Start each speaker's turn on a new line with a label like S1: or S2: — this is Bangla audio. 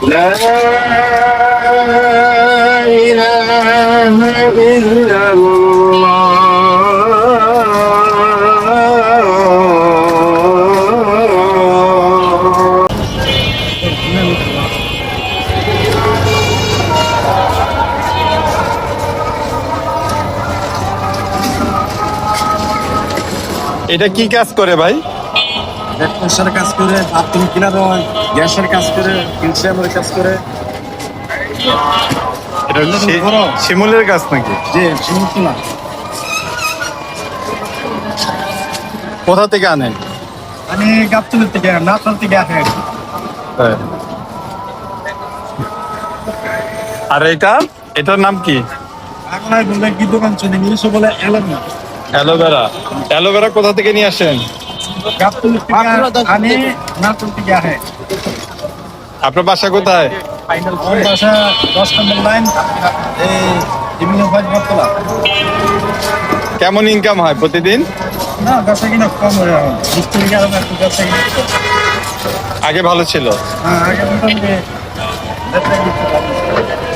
S1: لا إله إلا
S2: এটা কি কাজ করে ভাই?
S3: ব্যবসার কাজ করে, বাথরুম ক্লিনার হয়, গ্যাসের কাজ করে, ইনসামের কাজ করে।
S2: এটা শিমুলের কাজ নাকি?
S3: যে সমস্ত না,
S2: কোথা থেকে আনেন?
S3: আমি গাবতলির থেকে, নাচল থেকে আসে।
S2: হ্যাঁ। আর এটার নাম কি?
S3: বাংলায় বললে কি দোকান চলে, ইংলিশে বলে এলোভেরা।
S2: অ্যালোভেরা। অ্যালোভেরা কোথা থেকে নিয়ে আসেন?
S3: গাবতলির থেকে আনি, নাচল থেকে আসে।
S2: আপনার বাসা কোথায়?
S3: আমার বাসা 10 নম্বর লাইন, এই বিভিন্ন বটতলা।
S2: কেমন ইনকাম হয় প্রতিদিন?
S3: না, ব্যবসা কিনা কম হয়ে এখন, মিস্ত্রি কারণে একটু ব্যবসা কিনা কম।
S2: আগে ভালো ছিল।
S3: হ্যাঁ, আগে মোটামুটি ব্যবসা কিনা ভালো ছিল।